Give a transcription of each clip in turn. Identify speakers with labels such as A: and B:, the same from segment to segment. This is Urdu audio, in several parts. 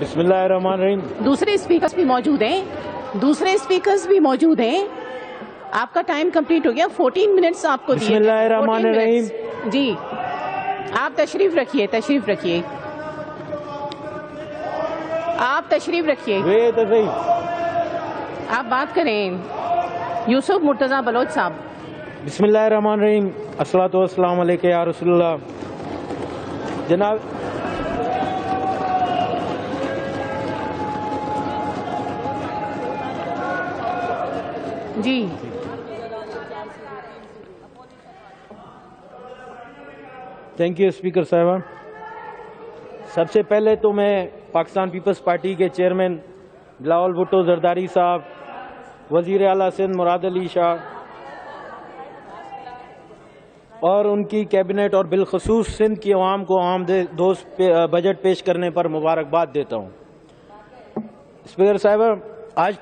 A: بسم اللہ الرحمن الرحیم.
B: دوسرے اسپیکرز بھی موجود ہیں. آپ کا ٹائم کمپلیٹ ہو گیا. 14 منٹس آپ کو دیے.
A: بسم اللہ الرحمن الرحیم.
B: جی آپ تشریف رکھیے. آپ بات کریں. یوسف مرتضی بلوچ صاحب.
A: بسم اللہ الرحمن الرحیم. الصلاۃ والسلام علیک یا رسول اللہ. جناب
B: جی
A: تھینک یو اسپیکر صاحبہ. سب سے پہلے تو میں پاکستان پیپلز پارٹی کے چیئرمین بلاول بھٹو زرداری صاحب، وزیر اعلیٰ سندھ مراد علی شاہ اور ان کی کیبنٹ اور بالخصوص سندھ کی عوام کو دوست بجٹ پیش کرنے پر مبارکباد دیتا ہوں. اسپیکر صاحبہ، آج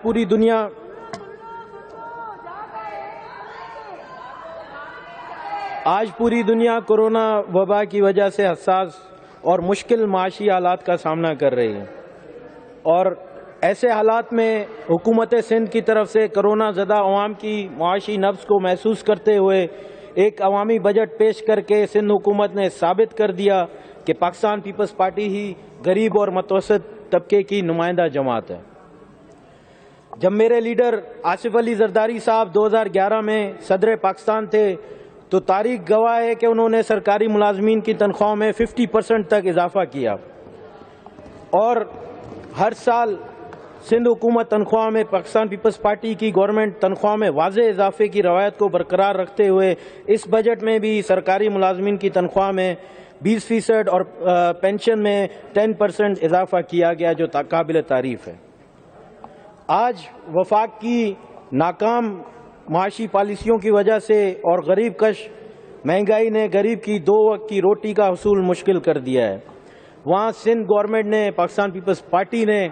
A: پوری دنیا کورونا وبا کی وجہ سے حساس اور مشکل معاشی حالات کا سامنا کر رہی ہے، اور ایسے حالات میں حکومت سندھ کی طرف سے کرونا زدہ عوام کی معاشی نبض کو محسوس کرتے ہوئے ایک عوامی بجٹ پیش کر کے سندھ حکومت نے ثابت کر دیا کہ پاکستان پیپلز پارٹی ہی غریب اور متوسط طبقے کی نمائندہ جماعت ہے. جب میرے لیڈر آصف علی زرداری صاحب 2011 میں صدر پاکستان تھے تو تاریخ گواہ ہے کہ انہوں نے سرکاری ملازمین کی تنخواہوں میں 50% تک اضافہ کیا، اور ہر سال سندھ حکومت تنخواہ میں پاکستان پیپلز پارٹی کی گورنمنٹ تنخواہ میں واضح اضافے کی روایت کو برقرار رکھتے ہوئے اس بجٹ میں بھی سرکاری ملازمین کی تنخواہ میں 20% اور پینشن میں 10% اضافہ کیا گیا، جو قابل تعریف ہے. آج وفاق کی ناکام معاشی پالیسیوں کی وجہ سے اور غریب کش مہنگائی نے غریب کی 2 وقت کی روٹی کا حصول مشکل کر دیا ہے. وہاں سندھ گورنمنٹ نے، پاکستان پیپلز پارٹی نے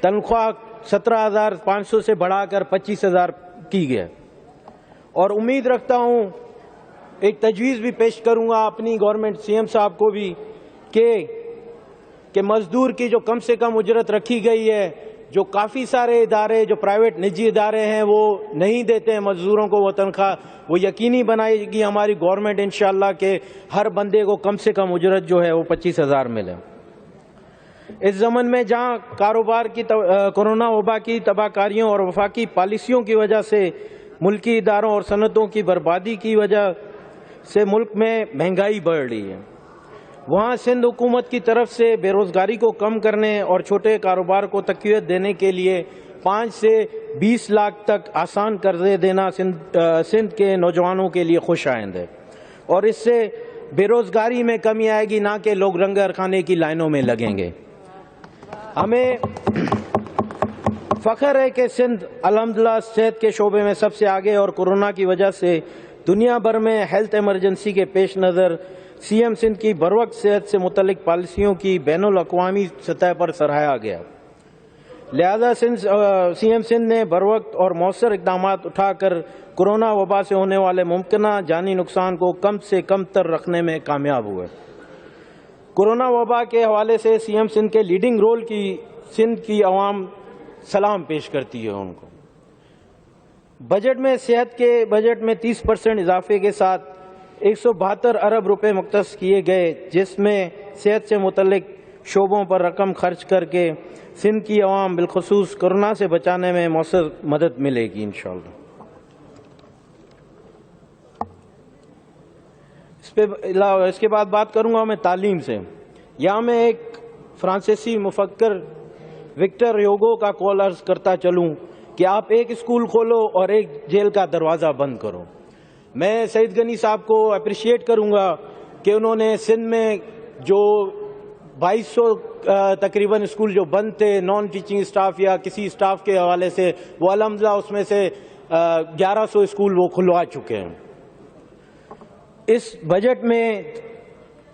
A: تنخواہ 17,500 سے بڑھا کر 25,000 کی گیا، اور امید رکھتا ہوں ایک تجویز بھی پیش کروں گا اپنی گورنمنٹ سی ایم صاحب کو بھی کہ مزدور کی جو کم سے کم اجرت رکھی گئی ہے، جو کافی سارے ادارے جو پرائیویٹ نجی ادارے ہیں وہ نہیں دیتے ہیں مزدوروں کو وہ تنخواہ، وہ یقینی بنائے گی ہماری گورنمنٹ انشاءاللہ کہ ہر بندے کو کم سے کم اجرت جو ہے وہ 25,000 ملے. اس زمن میں جہاں کورونا وبا کی تباہ کاریوں اور وفاقی پالیسیوں کی وجہ سے ملکی اداروں اور صنعتوں کی بربادی کی وجہ سے ملک میں مہنگائی بڑھ رہی ہے، وہاں سندھ حکومت کی طرف سے بے روزگاری کو کم کرنے اور چھوٹے کاروبار کو تقویت دینے کے لیے 5 سے 20 لاکھ تک آسان قرضے دینا سندھ کے نوجوانوں کے لیے خوش آئند ہے، اور اس سے بے روزگاری میں کمی آئے گی، نہ کہ لوگ لنگر کھانے کی لائنوں میں لگیں گے. ہمیں فخر ہے کہ سندھ الحمدللہ صحت کے شعبے میں سب سے آگے، اور کورونا کی وجہ سے دنیا بھر میں ہیلتھ ایمرجنسی کے پیش نظر سی ایم سندھ کی بروقت صحت سے متعلق پالیسیوں کی بین الاقوامی سطح پر سراہا گیا. لہذا سی ایم سندھ نے بروقت اور مؤثر اقدامات اٹھا کر کورونا وبا سے ہونے والے ممکنہ جانی نقصان کو کم سے کم تر رکھنے میں کامیاب ہوئے. کورونا وبا کے حوالے سے سی ایم سندھ کے لیڈنگ رول کی سندھ کی عوام سلام پیش کرتی ہے ان کو. بجٹ میں صحت کے بجٹ میں 30% اضافے کے ساتھ 172 ارب روپے مختص کیے گئے، جس میں صحت سے متعلق شعبوں پر رقم خرچ کر کے سندھ کی عوام بالخصوص کورونا سے بچانے میں مؤثر مدد ملے گی انشاءاللہ. اس کے بعد بات کروں گا میں تعلیم سے. یہاں میں ایک فرانسیسی مفکر وکٹر ہیوگو کا قول عرض کرتا چلوں کہ آپ ایک اسکول کھولو اور ایک جیل کا دروازہ بند کرو. میں سعید غنی صاحب کو اپریشیٹ کروں گا کہ انہوں نے سندھ میں جو 2200 تقریباً اسکول جو بند تھے نان ٹیچنگ اسٹاف یا کسی اسٹاف کے حوالے سے، وہ الحمدللہ اس میں سے 1100 اسکول وہ کھلوا چکے ہیں. اس بجٹ میں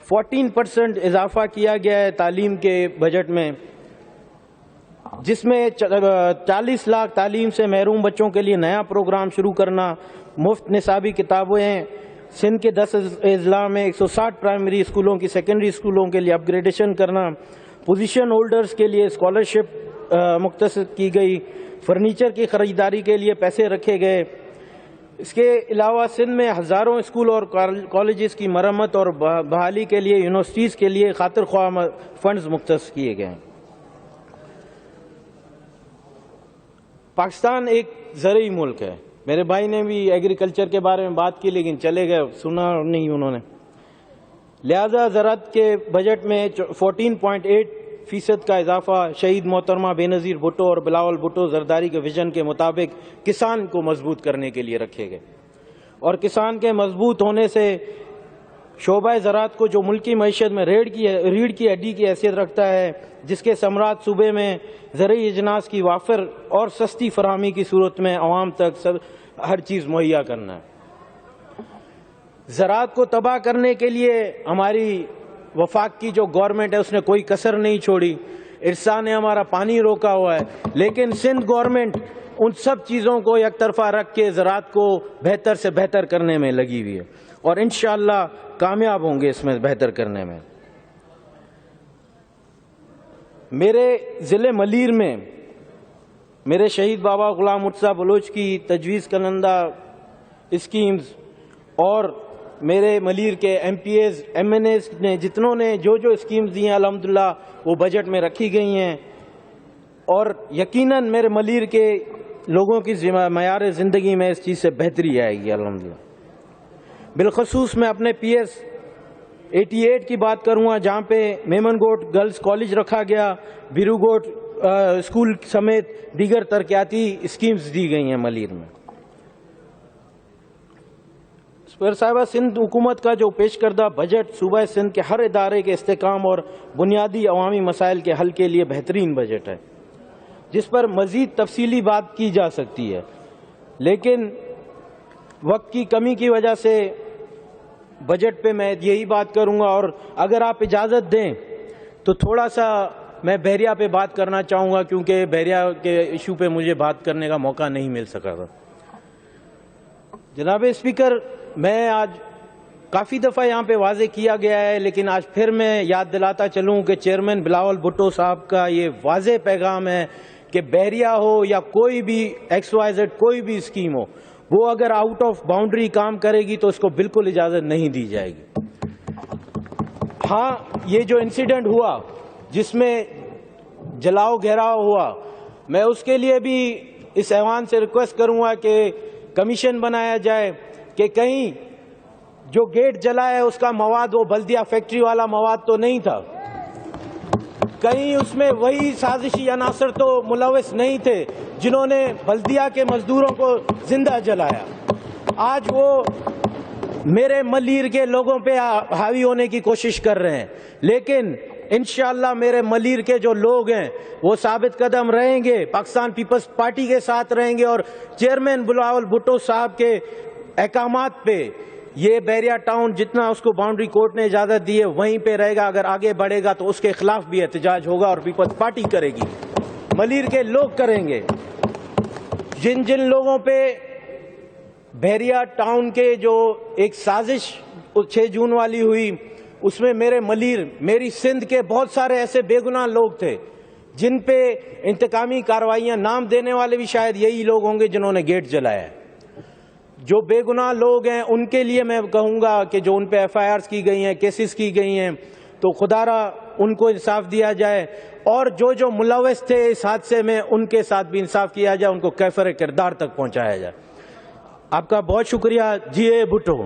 A: 14% اضافہ کیا گیا ہے تعلیم کے بجٹ میں، جس میں 40 لاکھ تعلیم سے محروم بچوں کے لیے نیا پروگرام شروع کرنا، مفت نصابی کتابیں سندھ کے 10 اضلاع میں 160 پرائمری اسکولوں کی سیکنڈری اسکولوں کے لیے اپ گریڈیشن کرنا، پوزیشن ہولڈرز کے لیے اسکالرشپ مختص کی گئی، فرنیچر کی خریداری کے لیے پیسے رکھے گئے۔ اس کے علاوہ سندھ میں ہزاروں اسکول اور کالجز کی مرمت اور بحالی کے لیے یونیورسٹیز کے لیے خاطر خواہ فنڈز مختص کیے گئے ہیں۔ پاکستان ایک زرعی ملک ہے، میرے بھائی نے بھی ایگریکلچر کے بارے میں بات کی لیکن چلے گئے، سنا نہیں انہوں نے، لہذا زراعت کے بجٹ میں 14.8% کا اضافہ شہید محترمہ بے نظیر بھٹو اور بلاول بھٹو زرداری کے ویژن کے مطابق کسان کو مضبوط کرنے کے لیے رکھے گئے، اور کسان کے مضبوط ہونے سے شعبہ زراعت کو جو ملکی معیشت میں ریڑھ کی ہڈی کی حیثیت رکھتا ہے، جس کے ثمرات صوبے میں زرعی اجناس کی وافر اور سستی فراہمی کی صورت میں عوام تک ہر چیز مہیا کرنا ہے۔ زراعت کو تباہ کرنے کے لیے ہماری وفاق کی جو گورنمنٹ ہے اس نے کوئی کسر نہیں چھوڑی، ارسا نے ہمارا پانی روکا ہوا ہے، لیکن سندھ گورنمنٹ ان سب چیزوں کو یک طرفہ رکھ کے زراعت کو بہتر سے بہتر کرنے میں لگی ہوئی ہے، اور انشاءاللہ کامیاب ہوں گے اس میں بہتر کرنے میں۔ میرے ضلع ملیر میں میرے شہید بابا غلام مرتضیٰ بلوچ کی تجویز کنندہ اسکیمز اور میرے ملیر کے M P As M N As نے جتنوں نے جو اسکیمز دی ہیں الحمدللہ وہ بجٹ میں رکھی گئی ہیں، اور یقیناً میرے ملیر کے لوگوں کی معیار زندگی میں اس چیز سے بہتری آئے گی الحمدللہ۔ بالخصوص میں اپنے پی ایس 88 کی بات کروں گا، جہاں پہ میمن گوٹ گرلز کالج رکھا گیا، بیرو گوٹ اسکول سمیت دیگر ترقیاتی اسکیمز دی گئی ہیں ملیر میں۔ اسپیکر صاحبہ، سندھ حکومت کا جو پیش کردہ بجٹ صوبہ سندھ کے ہر ادارے کے استحکام اور بنیادی عوامی مسائل کے حل کے لیے بہترین بجٹ ہے، جس پر مزید تفصیلی بات کی جا سکتی ہے، لیکن وقت کی کمی کی وجہ سے بجٹ پہ میں یہی بات کروں گا، اور اگر آپ اجازت دیں تو تھوڑا سا میں بحریہ پہ بات کرنا چاہوں گا، کیونکہ بحریہ کے ایشو پہ مجھے بات کرنے کا موقع نہیں مل سکا تھا۔ جناب اسپیکر، میں آج کافی دفعہ یہاں پہ واضح کیا گیا ہے، لیکن آج پھر میں یاد دلاتا چلوں کہ چیئرمین بلاول بھٹو صاحب کا یہ واضح پیغام ہے کہ بحریہ ہو یا کوئی بھی ایکس وائی زیڈ کوئی بھی اسکیم ہو، وہ اگر آؤٹ آف باؤنڈری کام کرے گی تو اس کو بالکل اجازت نہیں دی جائے گی۔ ہاں، یہ جو انسیڈنٹ ہوا جس میں جلاؤ گھیراؤ ہوا، میں اس کے لیے بھی اس ایوان سے ریکویسٹ کروں گا کہ کمیشن بنایا جائے کہ کہیں جو گیٹ جلا ہے اس کا مواد وہ بلدیہ فیکٹری والا مواد تو نہیں تھا، کہیں اس میں وہی سازشی عناصر تو ملوث نہیں تھے جنہوں نے بلدیہ کے مزدوروں کو زندہ جلایا۔ آج وہ میرے ملیر کے لوگوں پہ حاوی ہونے کی کوشش کر رہے ہیں، لیکن انشاءاللہ میرے ملیر کے جو لوگ ہیں وہ ثابت قدم رہیں گے، پاکستان پیپلز پارٹی کے ساتھ رہیں گے، اور چیئرمین بلاول بھٹو صاحب کے احکامات پہ یہ بحریہ ٹاؤن جتنا اس کو باؤنڈری کورٹ نے اجازت دی ہے وہیں پہ رہے گا۔ اگر آگے بڑھے گا تو اس کے خلاف بھی احتجاج ہوگا، اور پیپلز پارٹی کرے گی، ملیر کے لوگ کریں گے۔ جن جن لوگوں پہ بحریہ ٹاؤن کے جو ایک سازش 6 جون والی ہوئی، اس میں میرے ملیر، میری سندھ کے بہت سارے ایسے بے گناہ لوگ تھے جن پہ انتقامی کارروائیاں، نام دینے والے بھی شاید یہی لوگ ہوں گے جنہوں نے گیٹ جلایا ہے۔ جو بے گناہ لوگ ہیں ان کے لیے میں کہوں گا کہ جو ان پہ ایف آئی آرز کی گئی ہیں، کیسز کی گئی ہیں، تو خدا را ان کو انصاف دیا جائے، اور جو ملوث تھے اس حادثے میں ان کے ساتھ بھی انصاف کیا جائے، ان کو کیفر کردار تک پہنچایا جائے۔ آپ کا بہت شکریہ۔ جی اے بھٹو۔